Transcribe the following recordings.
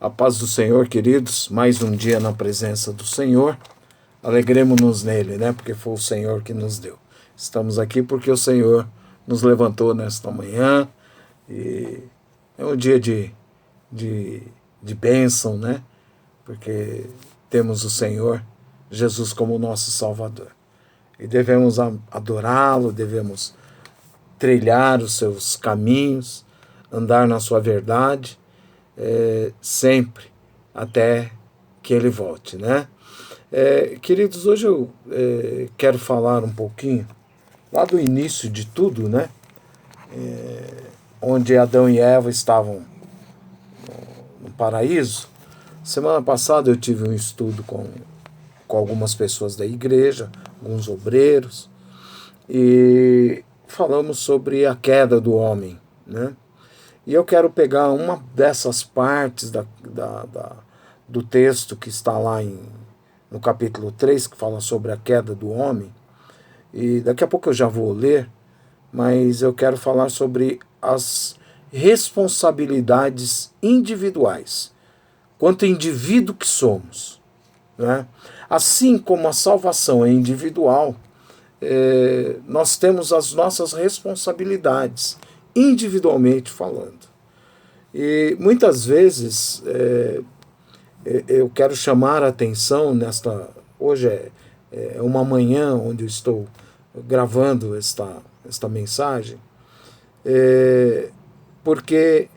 A paz do Senhor, queridos, mais um dia na presença do Senhor. Alegremos-nos nele, né? Porque foi o Senhor que nos deu. Estamos aqui porque o Senhor nos levantou nesta manhã e é um dia de bênção, né? Porque temos o Senhor Jesus como nosso Salvador. E devemos adorá-lo, devemos trilhar os seus caminhos, andar na sua verdade, sempre até que ele volte, né? Queridos, hoje eu quero falar um pouquinho lá do início de tudo, né? Onde Adão e Eva estavam no paraíso. Semana passada eu tive um estudo com algumas pessoas da igreja, alguns obreiros, e falamos sobre a queda do homem, né? E eu quero pegar uma dessas partes do texto que está lá no capítulo 3, que fala sobre a queda do homem, e daqui a pouco eu já vou ler, mas eu quero falar sobre as responsabilidades individuais, quanto indivíduo que somos, né? Assim como a salvação é individual, nós temos as nossas responsabilidades, individualmente falando. E muitas vezes eu quero chamar a atenção hoje é uma manhã onde eu estou gravando esta mensagem, porque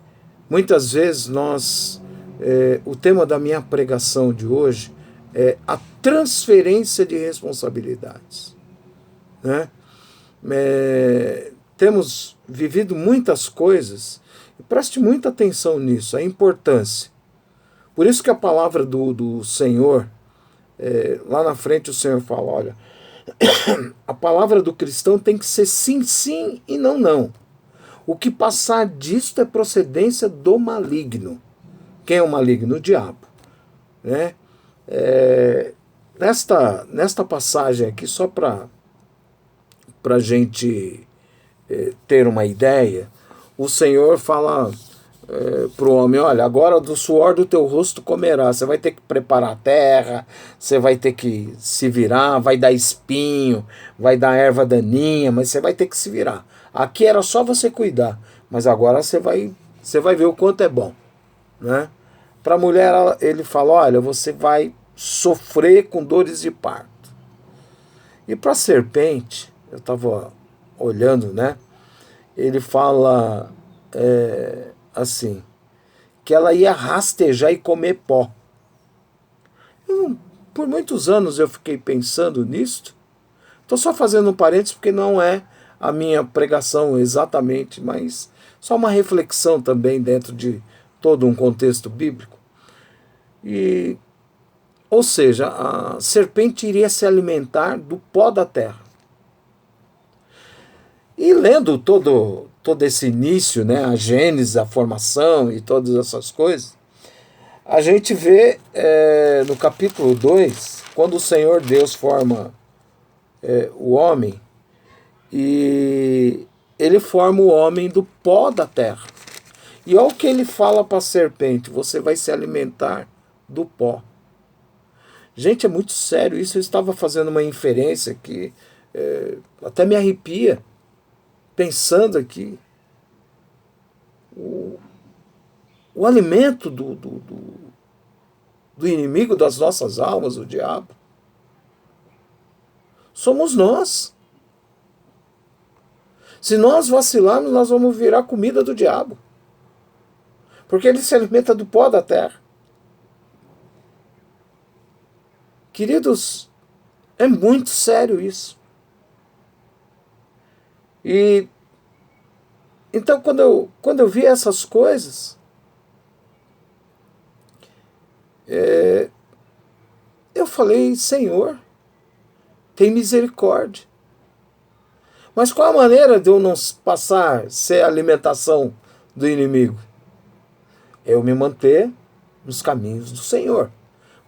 muitas vezes o tema da minha pregação de hoje é a transferência de responsabilidades, né? Temos vivido muitas coisas, e preste muita atenção nisso, a importância. Por isso que a palavra do Senhor, lá na frente o Senhor fala, olha, a palavra do cristão tem que ser sim, sim e não, não. O que passar disto é procedência do maligno. Quem é o maligno? O diabo, né? Nesta passagem aqui, só para a gente ter uma ideia, o Senhor fala para o homem, olha, agora do suor do teu rosto comerá, você vai ter que preparar a terra, você vai ter que se virar, vai dar espinho, vai dar erva daninha, mas você vai ter que se virar. Aqui era só você cuidar, mas agora você vai ver o quanto é bom, né? Para a mulher ele fala, olha, você vai sofrer com dores de parto. E para a serpente, eu estava olhando, né? Ele fala assim, que ela ia rastejar e comer pó. Por muitos anos eu fiquei pensando nisto. Estou só fazendo um parênteses porque não é a minha pregação exatamente, mas só uma reflexão também dentro de todo um contexto bíblico. Ou seja, a serpente iria se alimentar do pó da terra. E lendo todo esse início, né, a Gênesis, a formação e todas essas coisas, a gente vê no capítulo 2, quando o Senhor Deus forma o homem, e ele forma o homem do pó da terra. E olha o que ele fala para a serpente, você vai se alimentar do pó. Gente, é muito sério isso. Eu estava fazendo uma inferência que até me arrepia, pensando aqui. O alimento do inimigo das nossas almas, o diabo, somos nós. Se nós vacilarmos, nós vamos virar comida do diabo. Porque ele se alimenta do pó da terra. Queridos, é muito sério isso. E então, quando eu vi essas coisas, eu falei, Senhor, tem misericórdia. Mas qual a maneira de eu não passar a ser a alimentação do inimigo? Eu me manter nos caminhos do Senhor,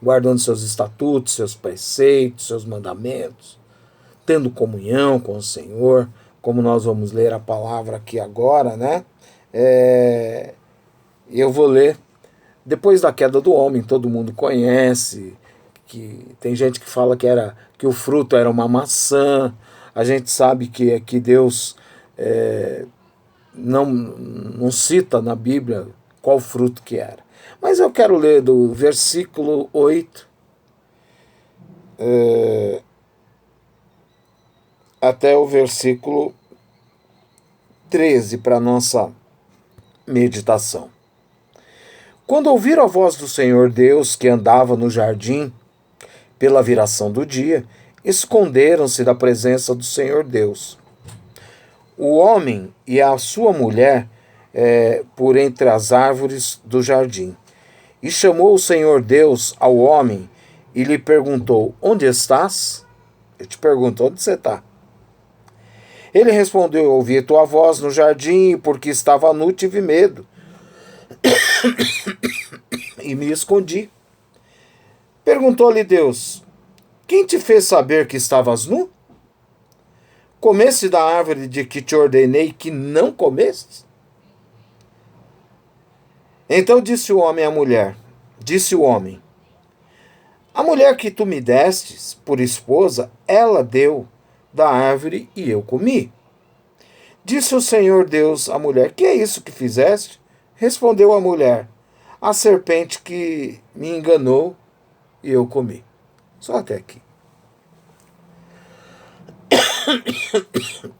guardando seus estatutos, seus preceitos, seus mandamentos, tendo comunhão com o Senhor, como nós vamos ler a palavra aqui agora, né? Eu vou ler Depois da queda do homem, todo mundo conhece, que tem gente que fala que o fruto era uma maçã. A gente sabe que Deus não cita na Bíblia qual fruto que era. Mas eu quero ler do versículo 8 até o versículo 13 para nossa meditação. Quando ouviram a voz do Senhor Deus que andava no jardim pela viração do dia, esconderam-se da presença do Senhor Deus. O homem e a sua mulher por entre as árvores do jardim. E chamou o Senhor Deus ao homem e lhe perguntou: onde estás? Eu te pergunto, onde você está? Ele respondeu: ouvi tua voz no jardim, porque estava nu, tive medo e me escondi. Perguntou-lhe Deus: quem te fez saber que estavas nu? Comeste da árvore de que te ordenei que não comestes? Então disse o homem à mulher, a mulher que tu me destes por esposa, ela deu da árvore e eu comi. Disse o Senhor Deus à mulher: que é isso que fizeste? Respondeu a mulher: a serpente que me enganou e eu comi. Só até aqui.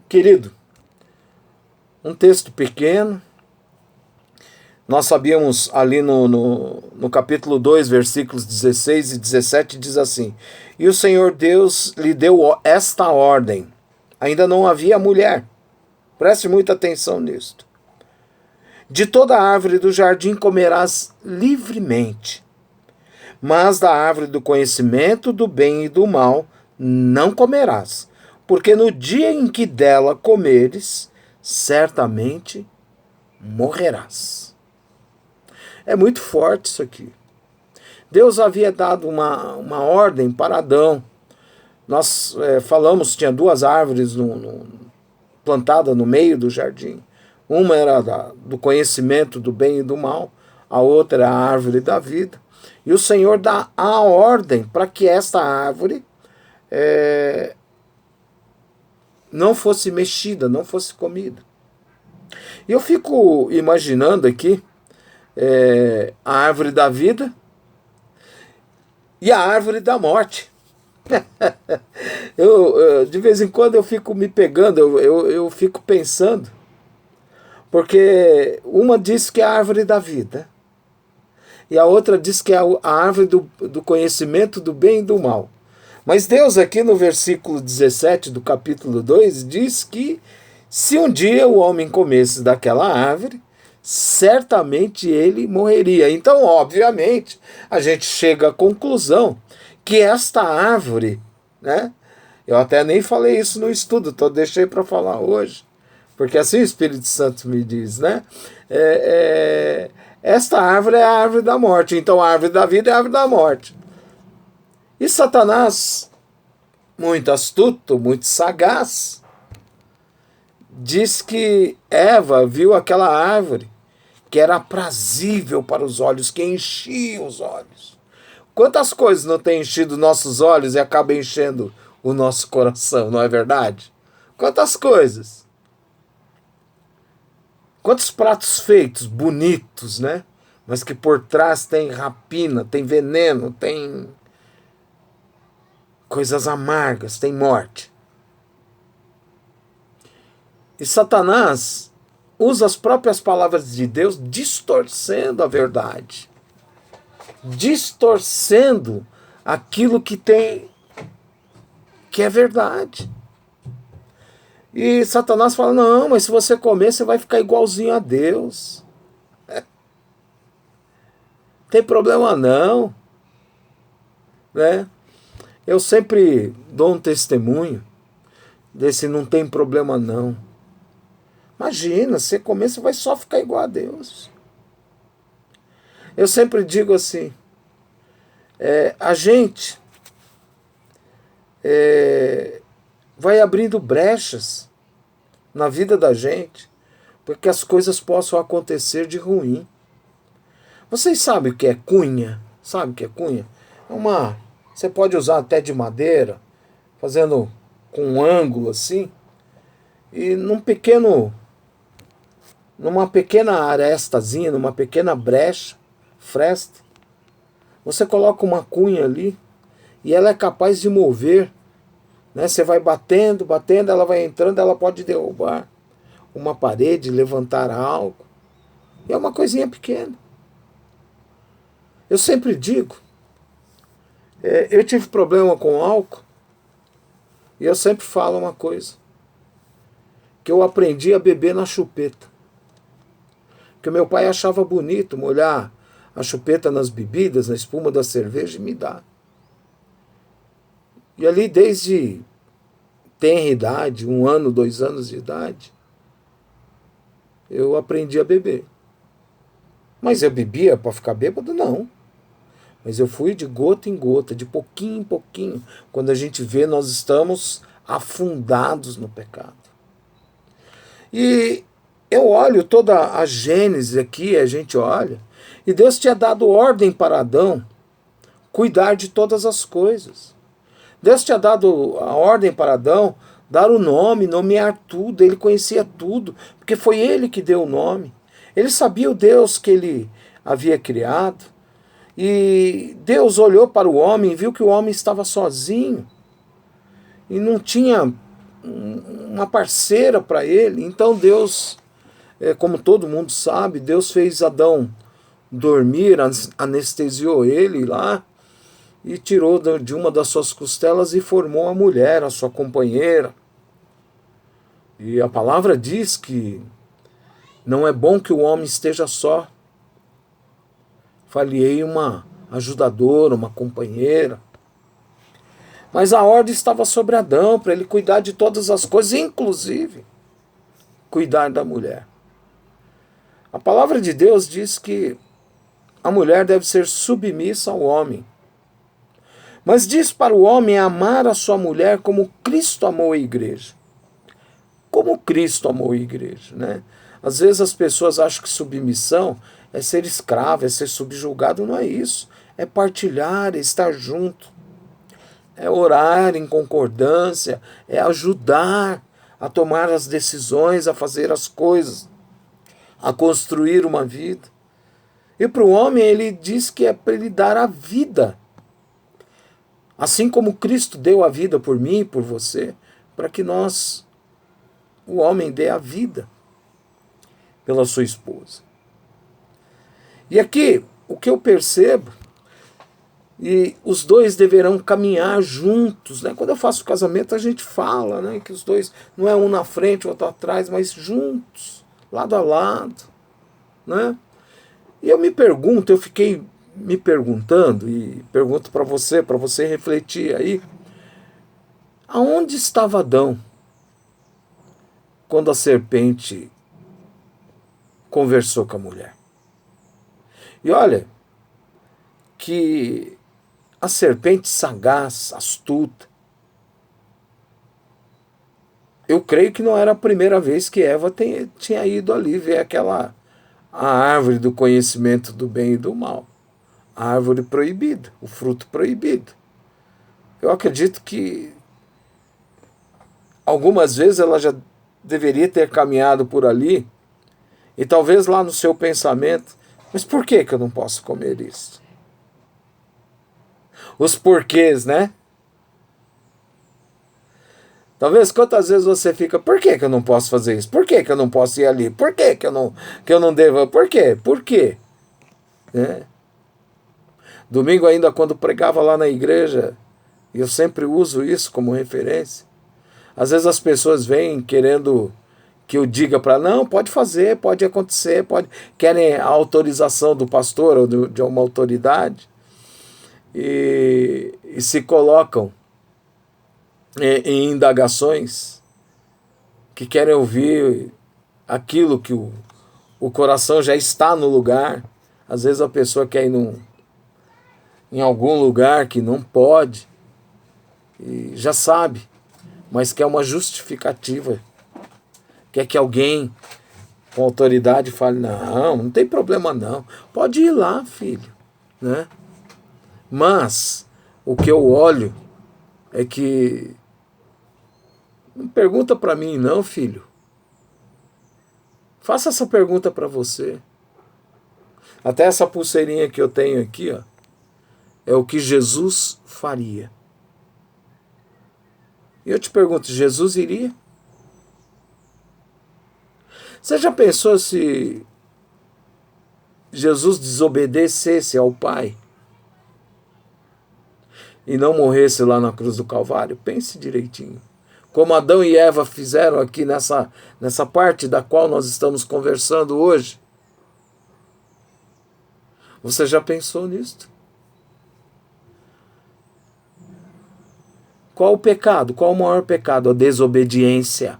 Querido, um texto pequeno. Nós sabíamos ali no capítulo 2, versículos 16 e 17, diz assim: e o Senhor Deus lhe deu esta ordem. Ainda não havia mulher. Preste muita atenção nisto. De toda árvore do jardim comerás livremente, mas da árvore do conhecimento do bem e do mal não comerás, porque no dia em que dela comeres, certamente morrerás. É muito forte isso aqui. Deus havia dado uma ordem para Adão. Nós falamos, tinha duas árvores plantadas no meio do jardim. Uma era do conhecimento do bem e do mal, a outra era a árvore da vida. E o Senhor dá a ordem para que esta árvore não fosse mexida, não fosse comida. E eu fico imaginando aqui a árvore da vida e a árvore da morte. De vez em quando eu fico me pegando, eu fico pensando, porque uma diz que é a árvore da vida e a outra diz que é a árvore do conhecimento do bem e do mal. Mas Deus aqui no versículo 17 do capítulo 2 diz que se um dia o homem comesse daquela árvore, certamente ele morreria. Então, obviamente, a gente chega à conclusão que esta árvore, né? Eu até nem falei isso no estudo, deixei para falar hoje, porque assim o Espírito Santo me diz, né? Esta árvore é a árvore da morte, então a árvore da vida é a árvore da morte. E Satanás, muito astuto, muito sagaz, diz que Eva viu aquela árvore que era aprazível para os olhos, que enchia os olhos. Quantas coisas não tem enchido nossos olhos e acaba enchendo o nosso coração, não é verdade? Quantas coisas? Quantos pratos feitos, bonitos, né? Mas que por trás tem rapina, tem veneno, tem coisas amargas, tem morte. E Satanás usa as próprias palavras de Deus distorcendo a verdade, distorcendo aquilo que é verdade. E Satanás fala: não, mas se você comer, você vai ficar igualzinho a Deus. Tem problema não, né? Eu sempre dou um testemunho desse não tem problema não. Imagina, se você comer, você vai só ficar igual a Deus. Eu sempre digo assim, a gente vai abrindo brechas na vida da gente, para que as coisas possam acontecer de ruim. Vocês sabem o que é cunha? Sabe o que é cunha? Você pode usar até de madeira, fazendo com um ângulo assim, e numa pequena arestazinha, numa pequena fresta, você coloca uma cunha ali e ela é capaz de mover, né? Você vai batendo, batendo, ela vai entrando, ela pode derrubar uma parede, levantar algo. E é uma coisinha pequena. Eu sempre digo, eu tive problema com álcool e eu sempre falo uma coisa, que eu aprendi a beber na chupeta. Porque meu pai achava bonito molhar a chupeta nas bebidas, na espuma da cerveja e me dar. E ali desde tenra idade, 1 ano, 2 anos de idade, eu aprendi a beber. Mas eu bebia para ficar bêbado? Não. Mas eu fui de gota em gota, de pouquinho em pouquinho. Quando a gente vê, nós estamos afundados no pecado. E eu olho toda a Gênesis aqui, a gente olha, e Deus tinha dado ordem para Adão cuidar de todas as coisas. Deus tinha dado a ordem para Adão dar o nome, nomear tudo, ele conhecia tudo, porque foi ele que deu o nome. Ele sabia o Deus que ele havia criado. E Deus olhou para o homem e viu que o homem estava sozinho e não tinha uma parceira para ele. Então Deus, como todo mundo sabe, Deus fez Adão dormir, anestesiou ele lá e tirou de uma das suas costelas e formou a mulher, a sua companheira. E a palavra diz que não é bom que o homem esteja só. Falhei uma ajudadora, uma companheira. Mas a ordem estava sobre Adão, para ele cuidar de todas as coisas, inclusive cuidar da mulher. A palavra de Deus diz que a mulher deve ser submissa ao homem. Mas diz para o homem amar a sua mulher como Cristo amou a igreja. Como Cristo amou a igreja, né? Às vezes as pessoas acham que submissão é ser escravo, é ser subjugado. Não é isso. É partilhar, é estar junto. É orar em concordância, é ajudar a tomar as decisões, a fazer as coisas, a construir uma vida. E para o homem ele diz que é para ele dar a vida. Assim como Cristo deu a vida por mim e por você, para que o homem dê a vida pela sua esposa. E aqui, o que eu percebo, e os dois deverão caminhar juntos, né? Quando eu faço casamento, a gente fala, né, que os dois, não é um na frente, o outro atrás, mas juntos, lado a lado, né? E eu fiquei me perguntando, e pergunto para você refletir aí, aonde estava Adão quando a serpente conversou com a mulher? E olha, que a serpente sagaz, astuta, eu creio que não era a primeira vez que Eva tinha ido ali ver a árvore do conhecimento do bem e do mal. A árvore proibida, o fruto proibido. Eu acredito que algumas vezes ela já deveria ter caminhado por ali e talvez lá no seu pensamento, mas por que eu não posso comer isso? Os porquês, né? Talvez quantas vezes você fica, por que eu não posso fazer isso? Por que eu não posso ir ali? Por que eu não devo? Por quê? Por quê? Né? Domingo ainda quando pregava lá na igreja, e eu sempre uso isso como referência, às vezes as pessoas vêm querendo que eu diga para não, pode fazer, pode acontecer, querem a autorização do pastor ou de uma autoridade e se colocam em indagações que querem ouvir aquilo que o coração já está no lugar. Às vezes a pessoa quer ir em algum lugar que não pode e já sabe, mas quer uma justificativa, quer que alguém com autoridade fale, não tem problema não, pode ir lá, filho, né? Mas o que eu olho é que não pergunta para mim não, filho. Faça essa pergunta para você. Até essa pulseirinha que eu tenho aqui, ó, é o que Jesus faria. E eu te pergunto, Jesus iria? Você já pensou se Jesus desobedecesse ao Pai e não morresse lá na cruz do Calvário? Pense direitinho. Como Adão e Eva fizeram aqui nessa parte da qual nós estamos conversando hoje. Você já pensou nisso? Qual o pecado? Qual o maior pecado? A desobediência.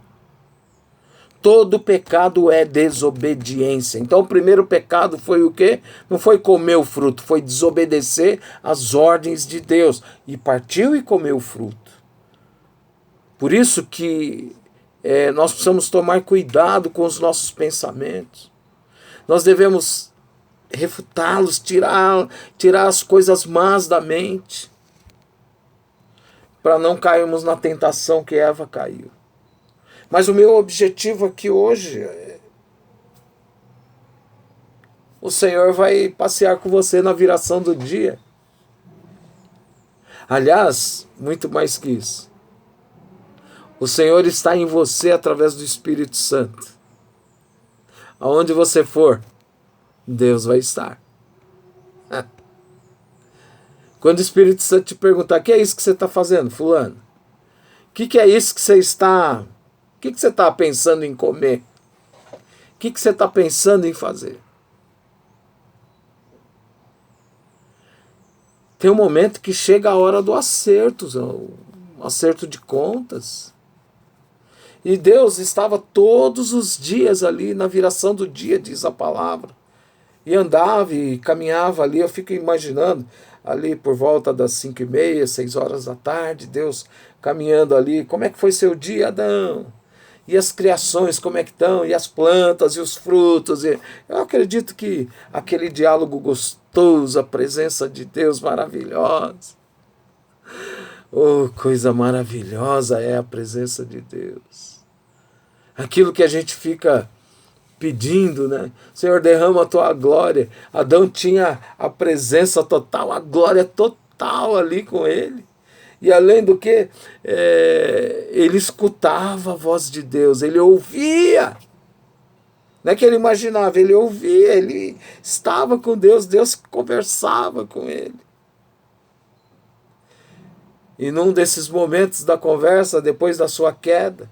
Todo pecado é desobediência. Então o primeiro pecado foi o quê? Não foi comer o fruto, foi desobedecer às ordens de Deus. E partiu e comeu o fruto. Por isso que nós precisamos tomar cuidado com os nossos pensamentos. Nós devemos refutá-los, tirar as coisas más da mente, para não cairmos na tentação que Eva caiu. Mas o meu objetivo aqui hoje o Senhor vai passear com você na viração do dia. Aliás, muito mais que isso. O Senhor está em você através do Espírito Santo. Aonde você for, Deus vai estar. Quando o Espírito Santo te perguntar, o que é isso que você está fazendo, fulano? O que é isso que você está... O que você está pensando em comer? O que você está pensando em fazer? Tem um momento que chega a hora do acerto, o acerto de contas. E Deus estava todos os dias ali, na viração do dia, diz a palavra. E andava e caminhava ali, eu fico imaginando, ali por volta das 5h30, 6 horas da tarde, Deus caminhando ali. Como é que foi seu dia, Adão? E as criações, como é que estão? E as plantas e os frutos. Eu acredito que aquele diálogo gostoso, a presença de Deus maravilhosa. Oh, coisa maravilhosa é a presença de Deus. Aquilo que a gente fica pedindo, né? Senhor, derrama a tua glória. Adão tinha a presença total, a glória total ali com ele. E além do que, ele escutava a voz de Deus, ele ouvia. Não é que ele imaginava, ele ouvia, ele estava com Deus, Deus conversava com ele. E num desses momentos da conversa, depois da sua queda,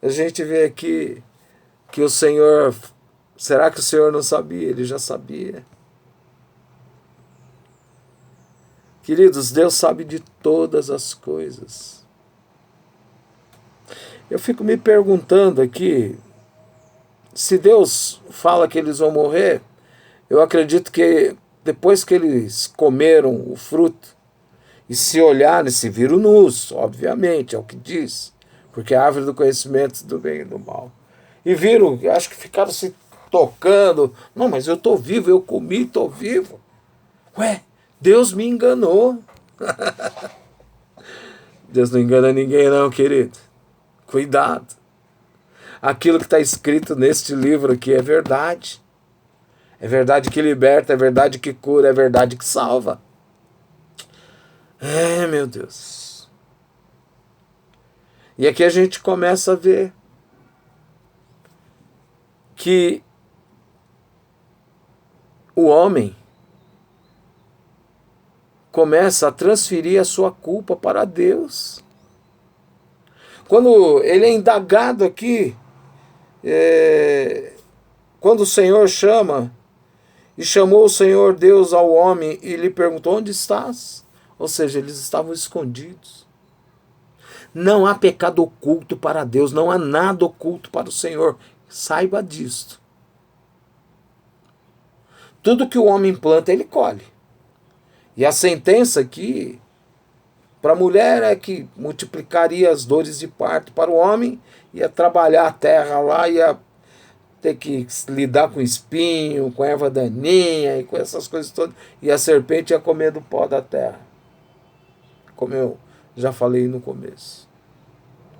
a gente vê aqui que o Senhor, será que o Senhor não sabia? Ele já sabia. Queridos, Deus sabe de todas as coisas. Eu fico me perguntando aqui, se Deus fala que eles vão morrer, eu acredito que depois que eles comeram o fruto, e se olharem, se viram nus, obviamente, é o que diz, porque é a árvore do conhecimento do bem e do mal. E viram, acho que ficaram se tocando, não, mas eu estou vivo, eu comi, estou vivo. Ué, Deus me enganou. Deus não engana ninguém não, querido. Cuidado. Aquilo que está escrito neste livro aqui é verdade. É verdade que liberta, é verdade que cura, é verdade que salva. Meu Deus. E aqui a gente começa a ver que o homem começa a transferir a sua culpa para Deus. Quando ele é indagado aqui, quando o Senhor chama, e chamou o Senhor Deus ao homem e lhe perguntou, onde estás? Ou seja, eles estavam escondidos. Não há pecado oculto para Deus, não há nada oculto para o Senhor. Saiba disto. Tudo que o homem planta, ele colhe. E a sentença aqui Para a mulher é que multiplicaria as dores de parto. Para o homem, ia trabalhar a terra lá, ia ter que lidar com espinho, com erva daninha e com essas coisas todas. E a serpente ia comer do pó da terra, como eu já falei no começo.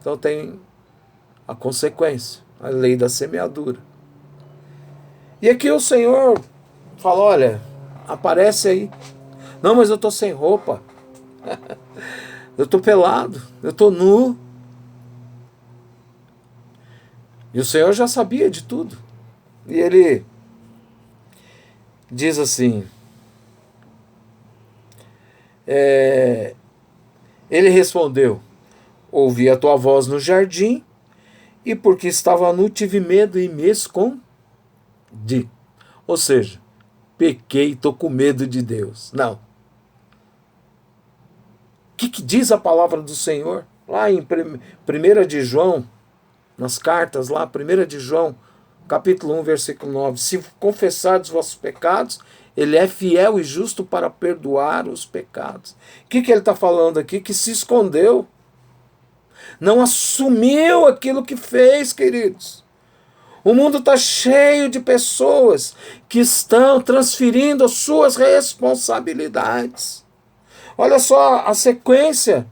Então tem a consequência, a lei da semeadura. E aqui o Senhor fala, olha, aparece aí. Não, mas eu estou sem roupa. Eu estou pelado, eu estou nu. E o Senhor já sabia de tudo. E ele diz assim, ele respondeu, ouvi a tua voz no jardim, e porque estava nu tive medo e me escondi. Ou seja, pequei, estou com medo de Deus. Não. O que diz a palavra do Senhor? Lá em 1 de João, nas cartas lá, 1 de João, capítulo 1, versículo 9. Se confessardes os vossos pecados, ele é fiel e justo para perdoar os pecados. O que ele está falando aqui? Que se escondeu. Não assumiu aquilo que fez, queridos. O mundo está cheio de pessoas que estão transferindo as suas responsabilidades. Olha só a sequência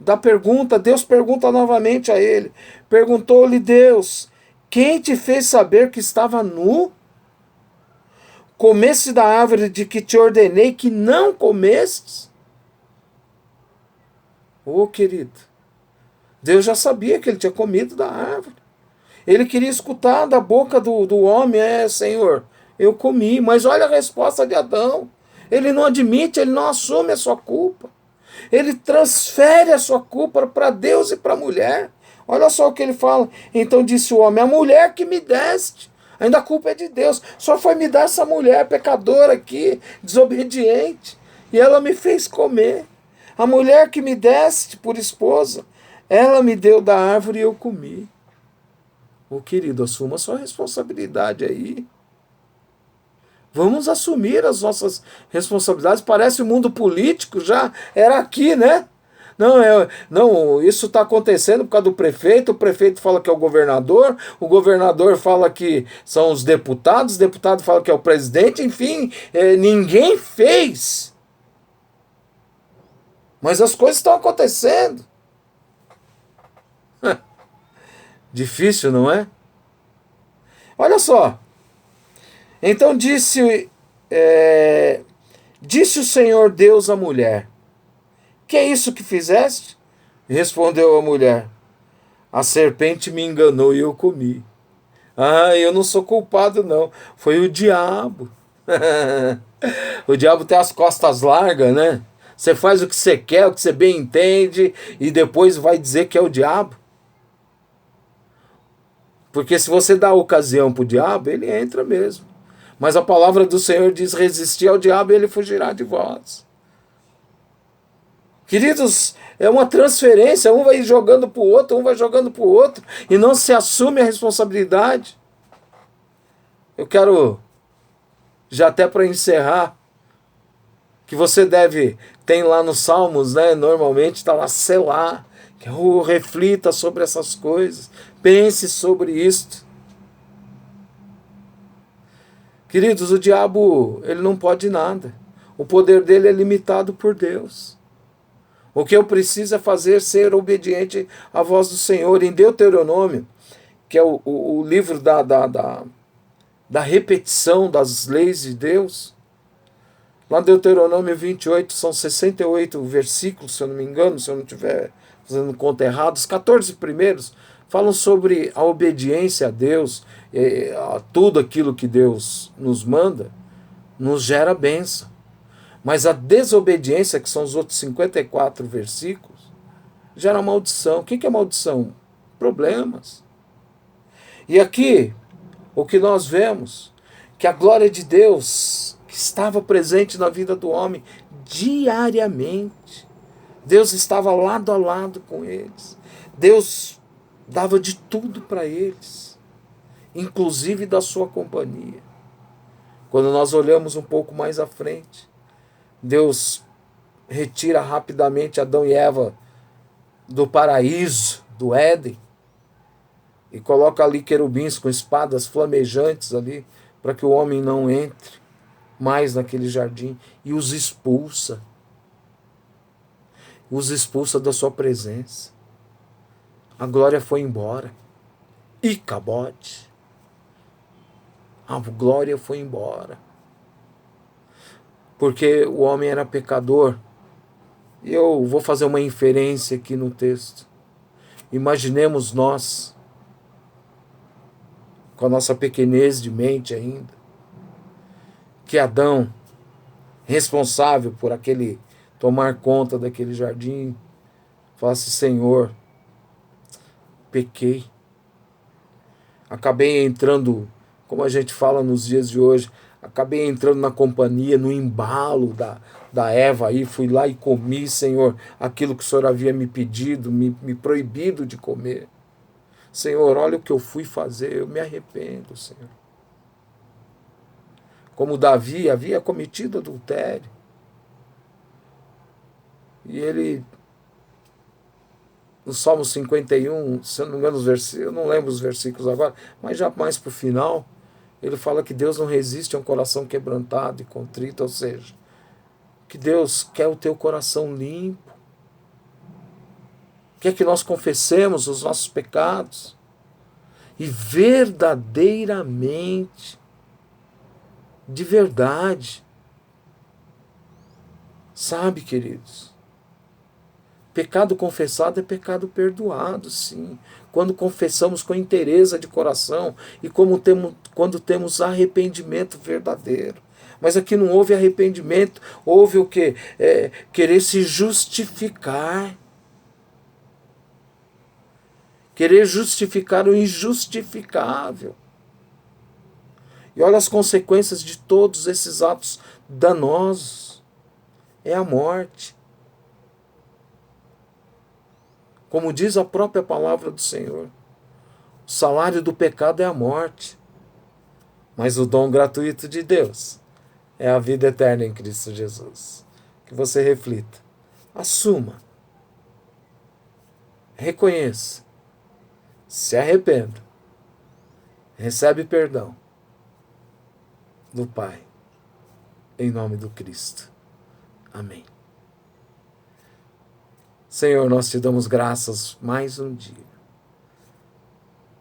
da pergunta. Deus pergunta novamente a ele. Perguntou-lhe Deus, quem te fez saber que estava nu? Comeste da árvore de que te ordenei que não comestes? Ô querido, Deus já sabia que ele tinha comido da árvore. Ele queria escutar da boca do homem, Senhor, eu comi. Mas olha a resposta de Adão. Ele não admite, ele não assume a sua culpa. Ele transfere a sua culpa para Deus e para a mulher. Olha só o que ele fala. Então disse o homem, a mulher que me deste, ainda a culpa é de Deus. Só foi me dar essa mulher pecadora aqui, desobediente, e ela me fez comer. A mulher que me deste por esposa, ela me deu da árvore e eu comi. Ô querido, assuma a sua responsabilidade aí. Vamos assumir as nossas responsabilidades. Parece o mundo político já era aqui, né? Não, isso está acontecendo por causa do prefeito. O prefeito fala que é o governador fala que são os deputados, o deputado fala que é o presidente. Enfim, ninguém fez. Mas as coisas estão acontecendo. Difícil, não é? Olha só. Então disse o Senhor Deus à mulher, que é isso que fizeste? Respondeu a mulher, a serpente me enganou e eu comi. Eu não sou culpado não, foi o diabo. O diabo tem as costas largas, né? Você faz o que você quer, o que você bem entende, e depois vai dizer que é o diabo. Porque se você dá ocasião para o diabo, ele entra mesmo. Mas a palavra do Senhor diz, resistir ao diabo e ele fugirá de vós. Queridos, é uma transferência, um vai jogando para o outro, e não se assume a responsabilidade. Eu quero, já até para encerrar, que você tem lá nos Salmos, né, normalmente está lá selar, que reflita sobre essas coisas, pense sobre isto. Queridos, o diabo, ele não pode nada. O poder dele é limitado por Deus. O que eu preciso é ser obediente à voz do Senhor. Em Deuteronômio, que é o livro da repetição das leis de Deus, lá em Deuteronômio 28, são 68 versículos, se eu não me engano, se eu não estiver fazendo conta errada, os 14 primeiros falam sobre a obediência a Deus, a tudo aquilo que Deus nos manda, nos gera bênção. Mas a desobediência, que são os outros 54 versículos, gera maldição. O que é maldição? Problemas. E aqui, o que nós vemos, que a glória de Deus, que estava presente na vida do homem diariamente, Deus estava lado a lado com eles. Deus dava de tudo para eles, inclusive da sua companhia. Quando nós olhamos um pouco mais à frente, Deus retira rapidamente Adão e Eva do paraíso, do Éden, e coloca ali querubins com espadas flamejantes ali, para que o homem não entre mais naquele jardim, e os expulsa da sua presença. A glória foi embora. Icabode. A glória foi embora. Porque o homem era pecador. E eu vou fazer uma inferência aqui no texto. Imaginemos nós, com a nossa pequenez de mente ainda, que Adão, responsável por aquele tomar conta daquele jardim, falasse: Senhor, pequei. Acabei entrando, como a gente fala nos dias de hoje, acabei entrando na companhia, no embalo da Eva aí, fui lá e comi, Senhor, aquilo que o Senhor havia me pedido, me proibido de comer. Senhor, olha o que eu fui fazer, eu me arrependo, Senhor. Como Davi havia cometido adultério. E ele, no Salmo 51, se eu não me engano, eu não lembro os versículos agora, mas já mais para o final, ele fala que Deus não resiste a um coração quebrantado e contrito, ou seja, que Deus quer o teu coração limpo, quer que nós confessemos os nossos pecados e verdadeiramente, de verdade, sabe, queridos, pecado confessado é pecado perdoado, sim. Quando confessamos com inteireza de coração e quando temos arrependimento verdadeiro. Mas aqui não houve arrependimento, houve o quê? Querer se justificar. Querer justificar o injustificável. E olha as consequências de todos esses atos danosos. É a morte. Como diz a própria palavra do Senhor, o salário do pecado é a morte, mas o dom gratuito de Deus é a vida eterna em Cristo Jesus. Que você reflita, assuma, reconheça, se arrependa, recebe perdão do Pai, em nome do Cristo. Amém. Senhor, nós te damos graças mais um dia.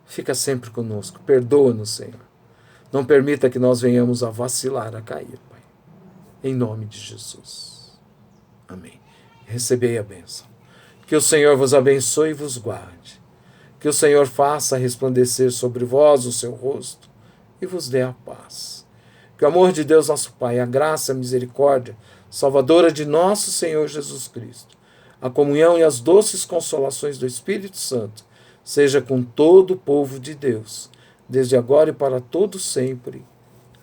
Fica sempre conosco. Perdoa-nos, Senhor. Não permita que nós venhamos a vacilar, a cair, Pai. Em nome de Jesus. Amém. Recebei a bênção. Que o Senhor vos abençoe e vos guarde. Que o Senhor faça resplandecer sobre vós o seu rosto e vos dê a paz. Que o amor de Deus, nosso Pai, a graça e a misericórdia, salvadora de nosso Senhor Jesus Cristo, a comunhão e as doces consolações do Espírito Santo, seja com todo o povo de Deus, desde agora e para todo sempre.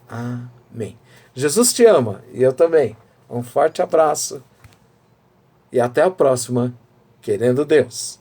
Amém. Jesus te ama e eu também. Um forte abraço e até a próxima, querendo Deus.